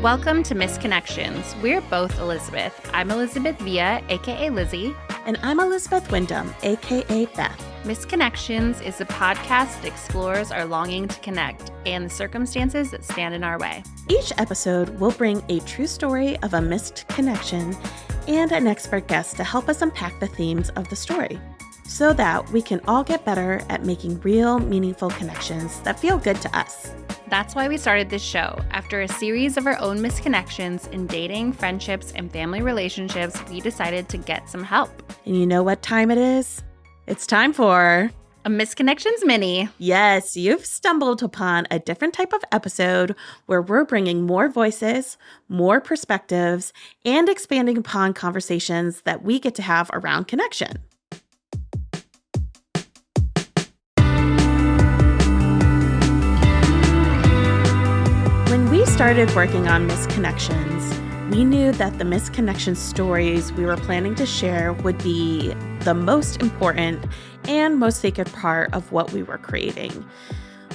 Welcome to Misconnections. We're both Elizabeth. I'm Elizabeth Villa, aka Lizzy. And I'm Elizabeth Wyndham, aka Beth. Misconnections is a podcast that explores our longing to connect and the circumstances that stand in our way. Each episode will bring a true story of a missed connection and an expert guest to help us unpack the themes of the story, so that we can all get better at making real, meaningful connections that feel good to us. That's why we started this show. After a series of our own misconnections in dating, friendships, and family relationships, we decided to get some help. And you know what time it is? It's time for a Misconnections Mini. Yes, you've stumbled upon a different type of episode where we're bringing more voices, more perspectives, and expanding upon conversations that we get to have around connection. When we started working on Misconnections, we knew that the misconnection stories we were planning to share would be the most important and most sacred part of what we were creating.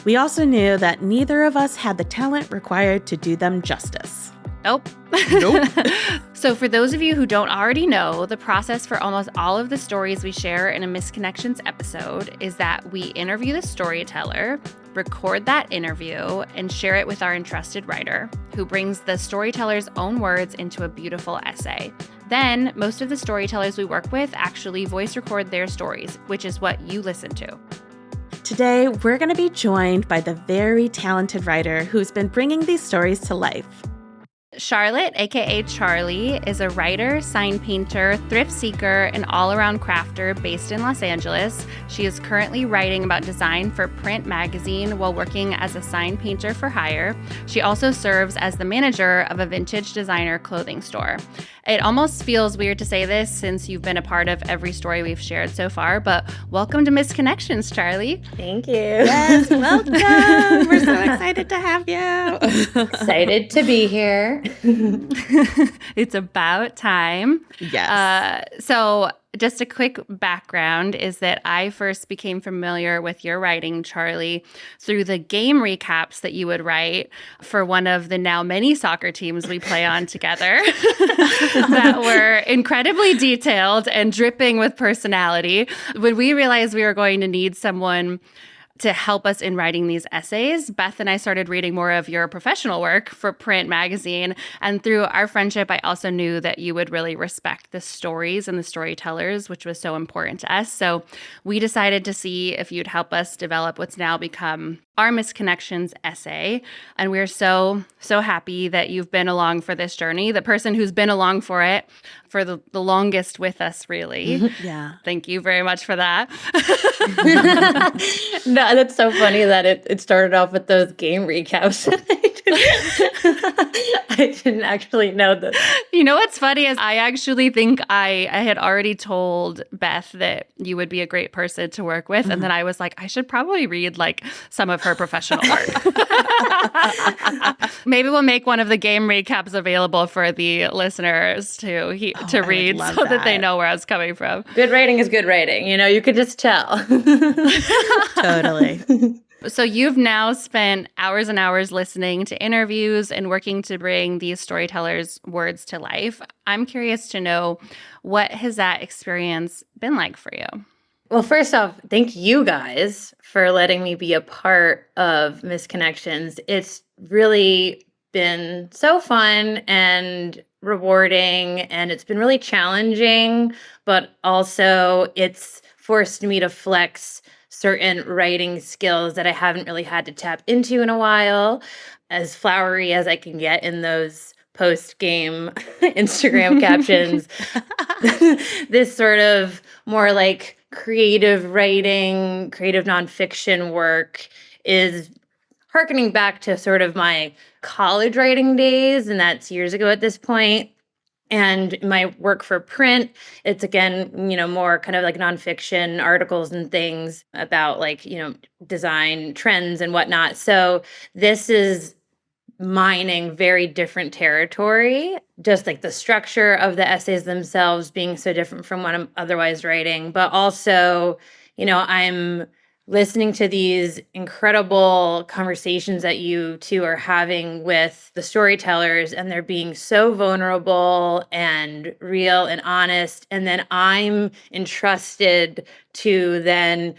We also knew that neither of us had the talent required to do them justice. Nope. So for those of you who don't already know, the process for almost all of the stories we share in a Misconnections episode is that we interview the storyteller, record that interview, and share it with our entrusted writer, who brings the storyteller's own words into a beautiful essay. Then, most of the storytellers we work with actually voice record their stories, which is what you listen to. Today, we're going to be joined by the very talented writer who's been bringing these stories to life. Charlotte, aka Charlie, is a writer, sign painter, thrift seeker, and all-around crafter based in Los Angeles. She is currently writing about design for print magazine while working as a sign painter for hire. She also serves as the manager of a vintage designer clothing store. It almost feels weird to say this since you've been a part of every story we've shared so far, but welcome to Misconnections, Charlie. Thank you. Yes, welcome. We're so excited to have you. Excited to be here. It's about time. Yes. So just a quick background is that I first became familiar with your writing, Charlie, through the game recaps that you would write for one of the now many soccer teams we play on together that were incredibly detailed and dripping with personality. When we realized we were going to need someone to help us in writing these essays, Beth and I started reading more of your professional work for print magazine. And through our friendship, I also knew that you would really respect the stories and the storytellers, which was so important to us. So we decided to see if you'd help us develop what's now become our Misconnections essay. And we're so happy that you've been along for this journey, the person who's been along for it for the longest with us, really. Yeah. Thank you very much for that. No, that's so funny that it started off with those game recaps. I didn't actually know that. You know what's funny is I actually think I had already told Beth that you would be a great person to work with. And then I was like, I should probably read like some of her professional work. Maybe we'll make one of the game recaps available for the listeners to read so that they know where I was coming from. Good writing is good writing. You could just tell. Totally. So you've now spent hours and hours listening to interviews and working to bring these storytellers' words to life. I'm curious to know, what has that experience been like for you? Well, first off, thank you guys for letting me be a part of Misconnections. It's really been so fun and rewarding, and it's been really challenging, but also it's forced me to flex certain writing skills that I haven't really had to tap into in a while, as flowery as I can get in those post-game Instagram captions. This sort of more like creative writing, creative nonfiction work is hearkening back to sort of my college writing days, and that's years ago at this point. And my work for print, it's again, more kind of like nonfiction articles and things about like, design trends and whatnot. So this is mining very different territory, just like the structure of the essays themselves being so different from what I'm otherwise writing. But also, I'm listening to these incredible conversations that you two are having with the storytellers, and they're being so vulnerable and real and honest. And then I'm entrusted to then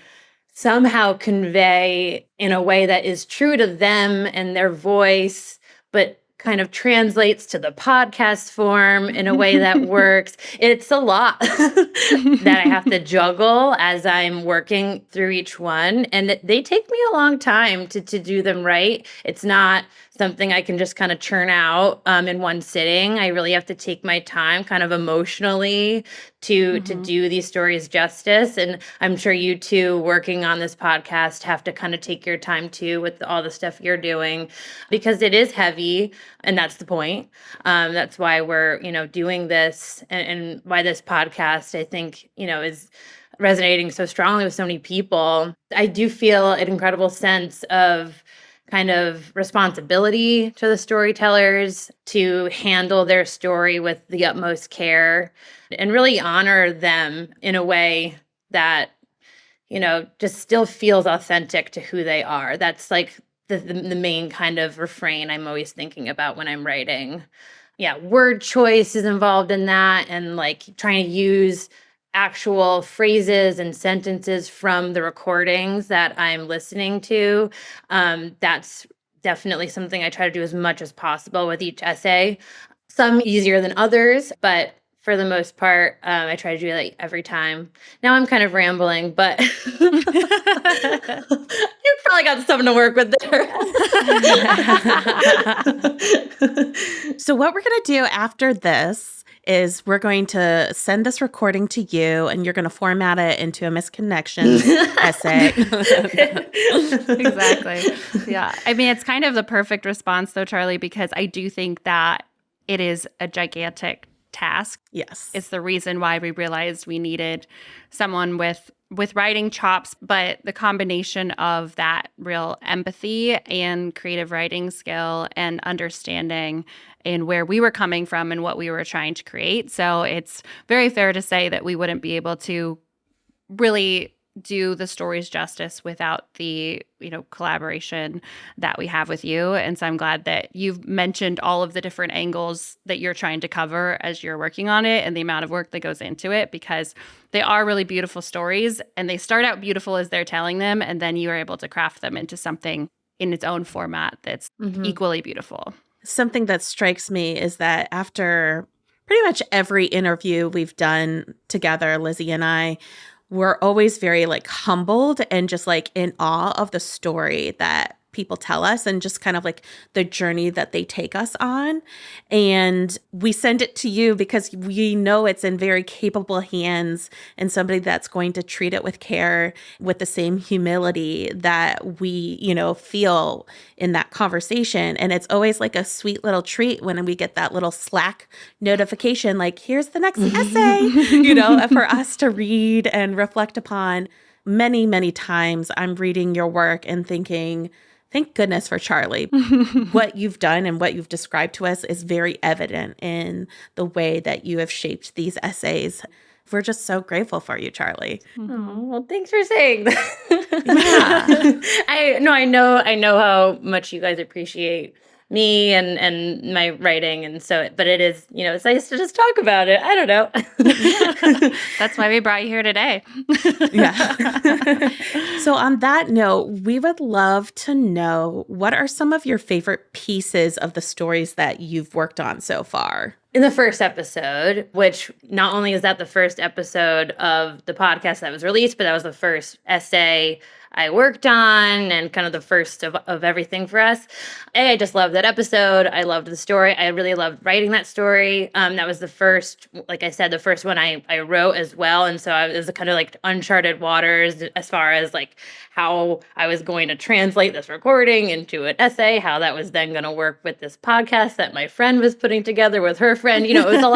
somehow convey in a way that is true to them and their voice, but kind of translates to the podcast form in a way that works. It's a lot that I have to juggle as I'm working through each one. And they take me a long time to do them right. It's not something I can just kind of churn out in one sitting. I really have to take my time kind of emotionally to do these stories justice. And I'm sure you two working on this podcast have to kind of take your time too with all the stuff you're doing, because it is heavy, and that's the point. That's why we're, doing this, and why this podcast, I think, is resonating so strongly with so many people. I do feel an incredible sense of kind of responsibility to the storytellers to handle their story with the utmost care and really honor them in a way that, just still feels authentic to who they are. That's like the main kind of refrain I'm always thinking about when I'm writing. Yeah, word choice is involved in that, and like trying to use actual phrases and sentences from the recordings that I'm listening to. That's definitely something I try to do as much as possible with each essay. Some easier than others, but for the most part, I try to do it every time. Now I'm kind of rambling, but you probably got something to work with there. So what we're going to do after this is we're going to send this recording to you, and you're going to format it into a misconnections essay. Exactly. Yeah. I mean, it's kind of the perfect response, though, Charlie, because I do think that it is a gigantic task. Yes. It's the reason why we realized we needed someone with writing chops, but the combination of that real empathy and creative writing skill and understanding in where we were coming from and what we were trying to create. So it's very fair to say that we wouldn't be able to really do the stories justice without the collaboration that we have with you. And so I'm glad that you've mentioned all of the different angles that you're trying to cover as you're working on it, and the amount of work that goes into it, because they are really beautiful stories, and they start out beautiful as they're telling them, and then you are able to craft them into something in its own format that's equally beautiful. Something that strikes me is that after pretty much every interview we've done together, Lizzy and I, we're always very humbled and just in awe of the story that people tell us, and just kind of the journey that they take us on. And we send it to you because we know it's in very capable hands, and somebody that's going to treat it with care, with the same humility that we, feel in that conversation. And it's always a sweet little treat when we get that little Slack notification, here's the next essay, for us to read and reflect upon. Many, many times I'm reading your work and thinking, thank goodness for Charlie. What you've done and what you've described to us is very evident in the way that you have shaped these essays. We're just so grateful for you, Charlie. Oh, well, thanks for saying that. Yeah. I know how much you guys appreciate me and my writing, and so, but it is, it's nice to just talk about it. I don't know. That's why we brought you here today. Yeah. So on that note, we would love to know, what are some of your favorite pieces of the stories that you've worked on so far? In the first episode, which not only is that the first episode of the podcast that was released, but that was the first essay I worked on, and kind of the first of everything for us. I just loved that episode. I loved the story. I really loved writing that story. That was the first, like I said, the first one I wrote as well. And so it was kind of uncharted waters as far as how I was going to translate this recording into an essay, how that was then going to work with this podcast that my friend was putting together with her friend. It was a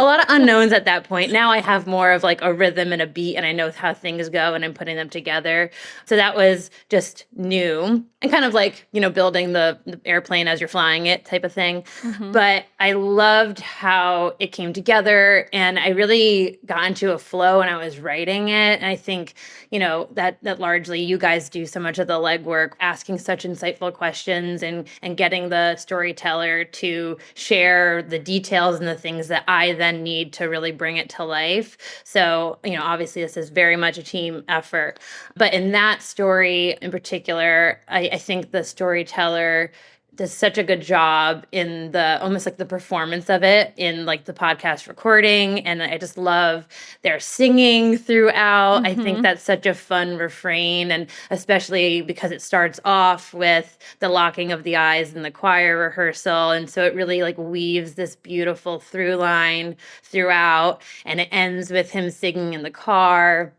lot of unknowns at that point. Now I have more of a rhythm and a beat, and I know how things go, and I'm putting them together. together. So that was just new and kind of like, building the airplane as you're flying it type of thing. But I loved how it came together, and I really got into a flow when I was writing it. And I think, that largely you guys do so much of the legwork, asking such insightful questions and getting the storyteller to share the details and the things that I then need to really bring it to life. So, obviously this is very much a team effort. But in that story in particular, I think the storyteller does such a good job in the almost like the performance of it in like the podcast recording. And I just love their singing throughout. I think that's such a fun refrain. And especially because it starts off with the locking of the eyes in the choir rehearsal. And so it really like weaves this beautiful through line throughout. And it ends with him singing in the car.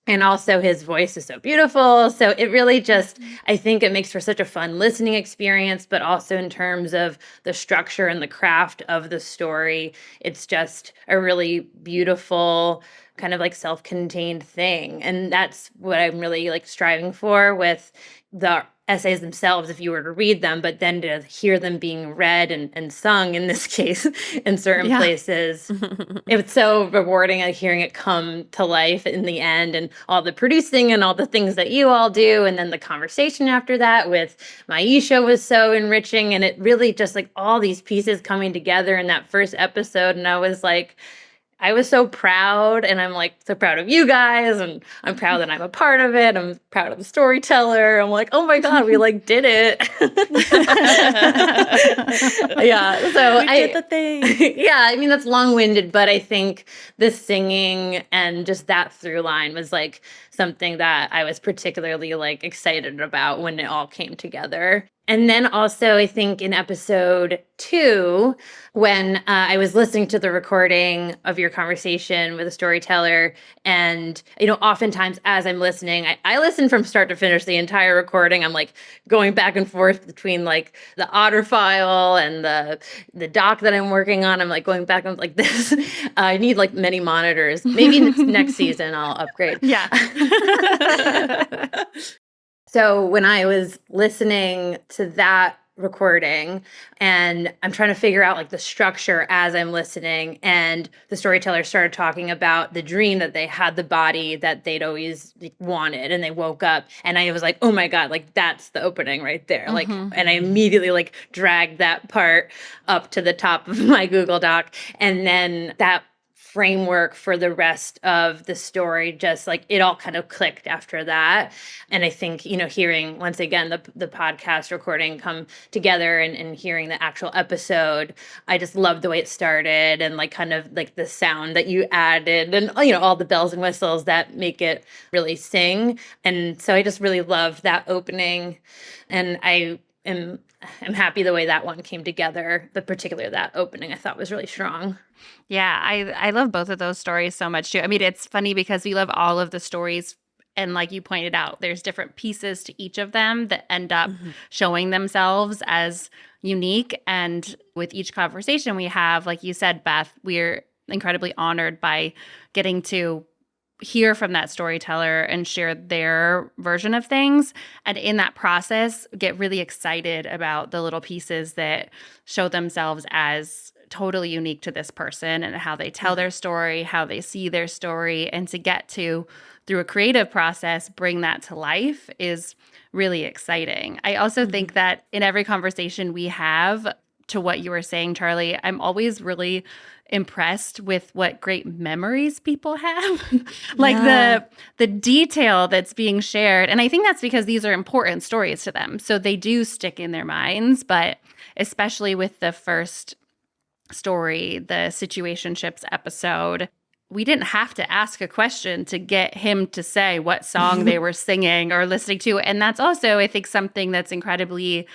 And also his voice is so beautiful. So it really just, I think it makes for such a fun listening experience, but also in terms of the structure and the craft of the story, it's just a really beautiful kind of like self-contained thing. And that's what I'm really like striving for with the essays themselves, if you were to read them, but then to hear them being read and sung in this case in certain places. It was so rewarding hearing it come to life in the end, and all the producing and all the things that you all do. And then the conversation after that with Maisha was so enriching, and it really just like all these pieces coming together in that first episode. And I was so proud, and I'm like so proud of you guys, and I'm proud that I'm a part of it. I'm proud of the storyteller. I'm like, oh my God, we like did it. Yeah. So We did the thing. yeah, I mean, that's long-winded, but I think the singing and just that through line was like something that I was particularly like excited about when it all came together. And then also, I think in episode 2, when I was listening to the recording of your conversation with a storyteller, and, oftentimes as I'm listening, I listen from start to finish the entire recording. I'm like going back and forth between like the otter file and the doc that I'm working on. I'm like going back and like this. I need like many monitors. Maybe next season I'll upgrade. Yeah. So when I was listening to that recording, and I'm trying to figure out like the structure as I'm listening, and the storyteller started talking about the dream that they had the body that they'd always wanted, and they woke up, and I was like, oh my God, like that's the opening right there. Like, and I immediately like dragged that part up to the top of my Google Doc. And then that framework for the rest of the story, just like it all kind of clicked after that. And I think, hearing once again the podcast recording come together, and hearing the actual episode, I just loved the way it started, and like kind of like the sound that you added, and all the bells and whistles that make it really sing. And so I just really loved that opening, and I'm happy the way that one came together, but particularly that opening I thought was really strong. Yeah, I love both of those stories so much too. I mean, it's funny because we love all of the stories. And like you pointed out, there's different pieces to each of them that end up showing themselves as unique. And with each conversation we have, like you said, Beth, we're incredibly honored by getting to hear from that storyteller and share their version of things. And in that process, get really excited about the little pieces that show themselves as totally unique to this person, and how they tell their story, how they see their story, and to get to, through a creative process, bring that to life is really exciting. I also think that in every conversation we have, to what you were saying, Charlie, I'm always really impressed with what great memories people have. Like the detail that's being shared. And I think that's because these are important stories to them. So they do stick in their minds, but especially with the first story, the situationships episode, we didn't have to ask a question to get him to say what song they were singing or listening to. And that's also, I think, something that's incredibly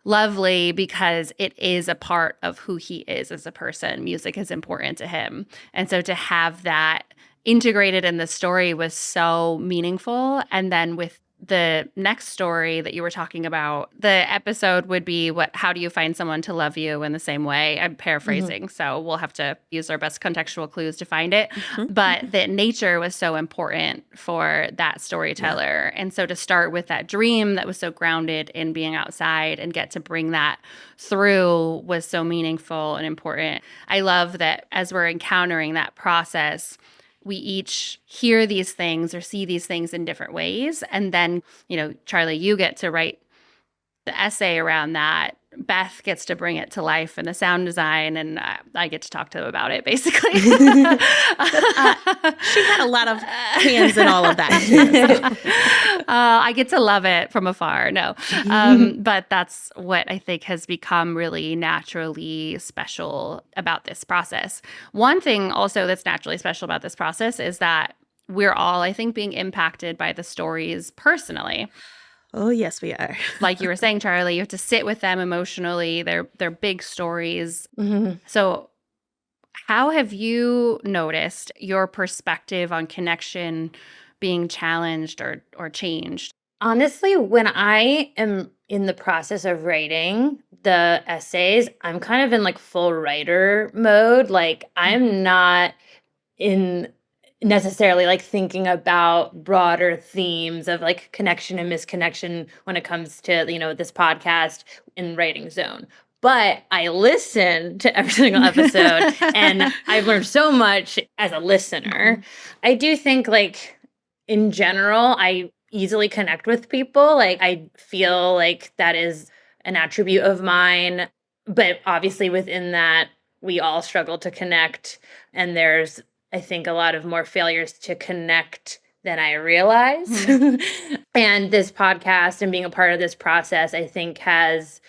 lovely, because it is a part of who he is as a person. Music is important to him. And so to have that integrated in the story was so meaningful. And then with the next story that you were talking about, the episode would be how do you find someone to love you in the same way? I'm paraphrasing, so we'll have to use our best contextual clues to find it. But that nature was so important for that storyteller. And so to start with that dream that was so grounded in being outside and get to bring that through was so meaningful and important. I love that as we're encountering that process, we each hear these things or see these things in different ways. And then, Charlie, you get to write the essay around that. Beth gets to bring it to life in the sound design, and I get to talk to them about it, basically. She had a lot of hands in all of that. I get to love it from afar. No. But that's what I think has become really naturally special about this process. One thing also that's naturally special about this process is that we're all, I think, being impacted by the stories personally. Oh, yes, we are. Like you were saying, Charlie, you have to sit with them emotionally. They're big stories. So how have you noticed your perspective on connection being challenged or changed? Honestly, when I am in the process of writing the essays, I'm kind of in like full writer mode. Like I'm not in necessarily like thinking about broader themes of like connection and misconnection when it comes to, this podcast in writing zone. But I listen to every single episode and I've learned so much as a listener. I do think like in general, I easily connect with people. Like I feel like that is an attribute of mine. But obviously within that, we all struggle to connect. And there's, I think, a lot of more failures to connect than I realize. And this podcast and being a part of this process, I think, has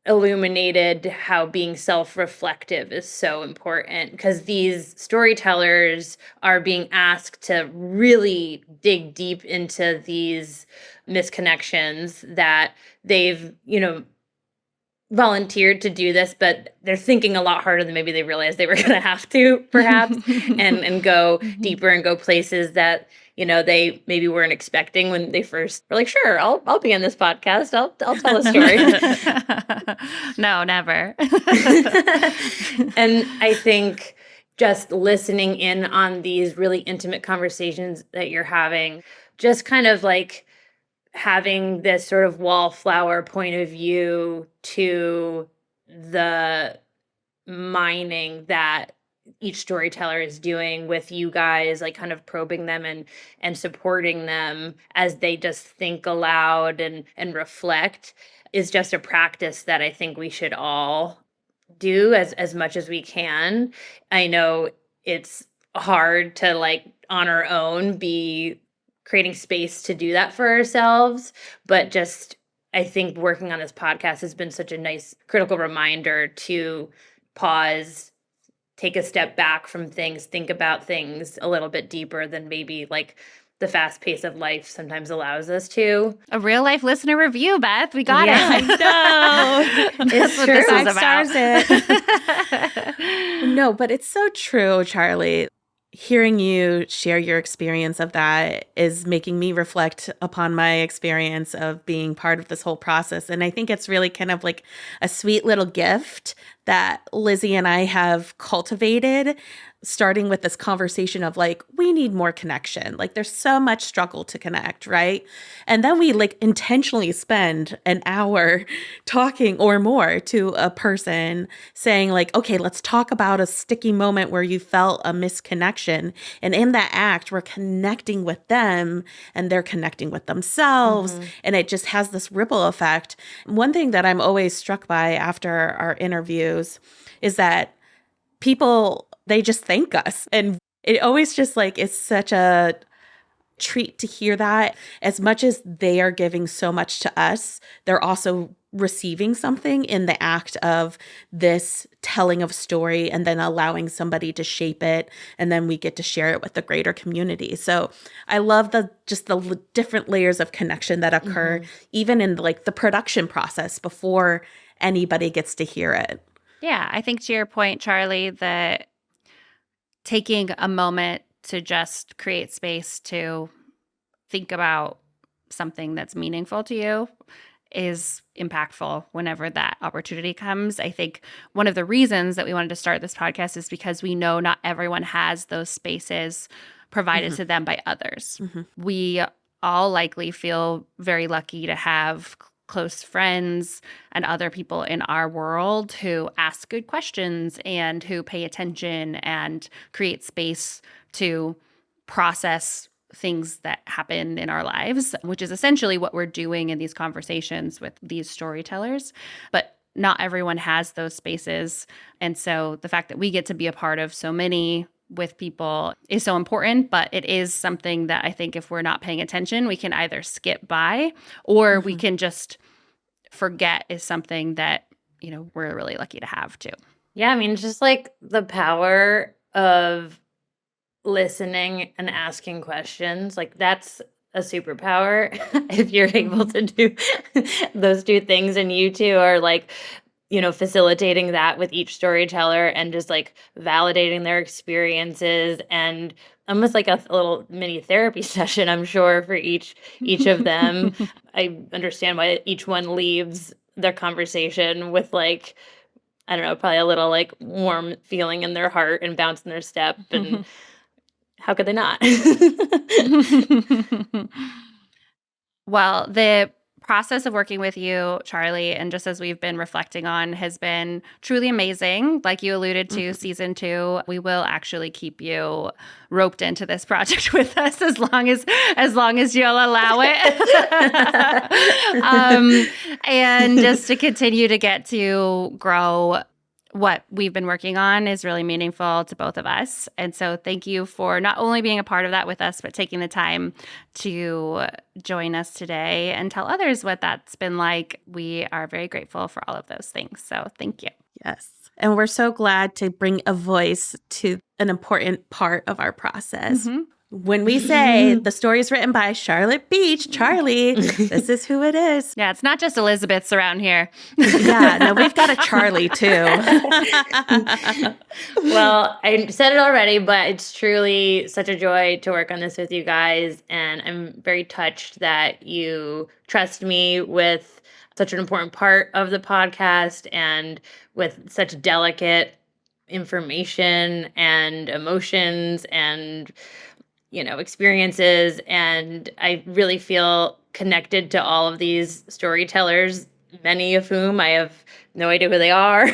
illuminated how being self-reflective is so important, because these storytellers are being asked to really dig deep into these misconnections that they've, volunteered to do this, but they're thinking a lot harder than maybe they realized they were going to have to, perhaps, and go deeper and go places that they maybe weren't expecting when they first were like, sure, I'll be on this podcast. I'll tell a story. No, never. And I think just listening in on these really intimate conversations that you're having, just kind of like having this sort of wallflower point of view to the mining that each storyteller is doing with you guys, like kind of probing them and supporting them as they just think aloud and reflect, is just a practice that I think we should all do as much as we can. I know it's hard to like on our own be creating space to do that for ourselves, but just I think working on this podcast has been such a nice critical reminder to pause, take a step back from things, think about things a little bit deeper than maybe like the fast pace of life sometimes allows us to. A real life listener review, Beth. We got it. I know. That's what this is about. No, but it's so true, Charlie. Hearing you share your experience of that is making me reflect upon my experience of being part of this whole process. And I think it's really kind of like a sweet little gift that Lizzy and I have cultivated, starting with this conversation of like, we need more connection. Like there's so much struggle to connect, right? And then we like intentionally spend an hour talking or more to a person saying like, okay, let's talk about a sticky moment where you felt a misconnection. And in that act, we're connecting with them and they're connecting with themselves. And it just has this ripple effect. One thing that I'm always struck by after our interviews is that people, they just thank us. And it always just like, it's such a treat to hear that. As much as they are giving so much to us, they're also receiving something in the act of this telling of story and then allowing somebody to shape it. And then we get to share it with the greater community. So I love the different layers of connection that occur even in like the production process before anybody gets to hear it. Yeah, I think to your point, Charlie, that taking a moment to just create space to think about something that's meaningful to you is impactful whenever that opportunity comes. I think one of the reasons that we wanted to start this podcast is because we know not everyone has those spaces provided to them by others. We all likely feel very lucky to have close friends and other people in our world who ask good questions and who pay attention and create space to process things that happen in our lives, which is essentially what we're doing in these conversations with these storytellers. But not everyone has those spaces. And so the fact that we get to be a part of so many with people is so important, but it is something that I think if we're not paying attention, we can either skip by or we can just forget is something that, you know, we're really lucky to have too. Yeah, I mean, just like the power of listening and asking questions, like that's a superpower if you're able to do those two things, and you two are like, you know, facilitating that with each storyteller and just like validating their experiences, and almost like a little mini therapy session, I'm sure, for each of them. I understand why each one leaves their conversation with like, I don't know, probably a little like warm feeling in their heart and bounce in their step. And how could they not? Well, the process of working with you, Charlie, and just as we've been reflecting on, has been truly amazing. Like you alluded to, season 2, we will actually keep you roped into this project with us as long as you'll allow it. And just to continue to get to grow what we've been working on is really meaningful to both of us. And so thank you for not only being a part of that with us, but taking the time to join us today and tell others what that's been like. We are very grateful for all of those things. So thank you. Yes. And we're so glad to bring a voice to an important part of our process. When we say the story is written by Charlotte Beach, Charlie, this is who it is. Yeah, it's not just Elizabeths around here. Yeah, no, we've got a Charlie too. Well, I said it already, but it's truly such a joy to work on this with you guys. And I'm very touched that you trust me with such an important part of the podcast and with such delicate information and emotions and, you know, experiences. And I really feel connected to all of these storytellers, many of whom I have no idea who they are.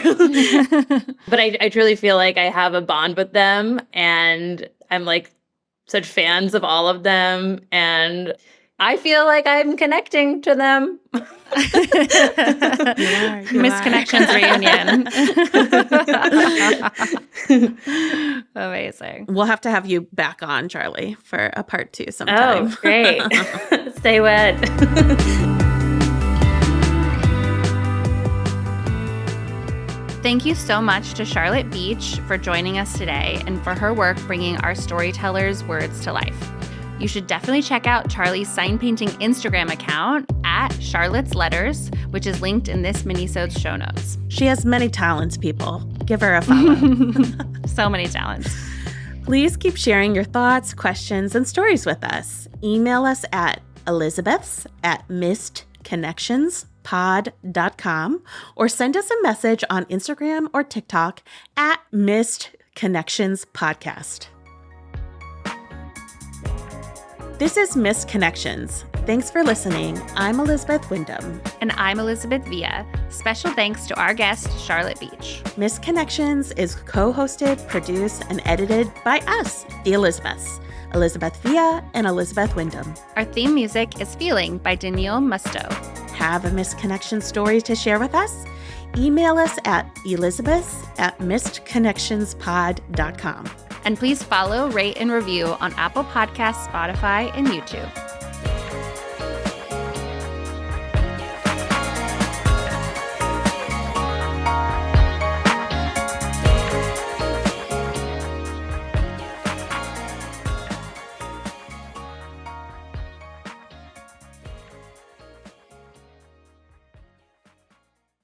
But I truly feel like I have a bond with them, and I'm like such fans of all of them, and I feel like I'm connecting to them. Misconnections reunion. Amazing. We'll have to have you back on, Charlie, for a part 2 sometime. Oh, great. Stay wet. Thank you so much to Charlotte Beach for joining us today and for her work bringing our storytellers' words to life. You should definitely check out Charlie's sign painting Instagram account at Charlotte's Letters, which is linked in this minisode's show notes. She has many talents, people. Give her a follow. So many talents. Please keep sharing your thoughts, questions, and stories with us. Email us at elizabeths@missedconnectionspod.com or send us a message on Instagram or TikTok at Missed Connections Podcast. This is Missed Connections. Thanks for listening. I'm Elizabeth Wyndham. And I'm Elizabeth Villa. Special thanks to our guest, Charlotte Beach. Missed Connections is co-hosted, produced, and edited by us, the Elizabeths, Elizabeth Villa and Elizabeth Wyndham. Our theme music is Feeling by Danielle Musto. Have a Missed Connection story to share with us? Email us at elizabeth@missedconnectionspod.com. And please follow, rate, and review on Apple Podcasts, Spotify, and YouTube.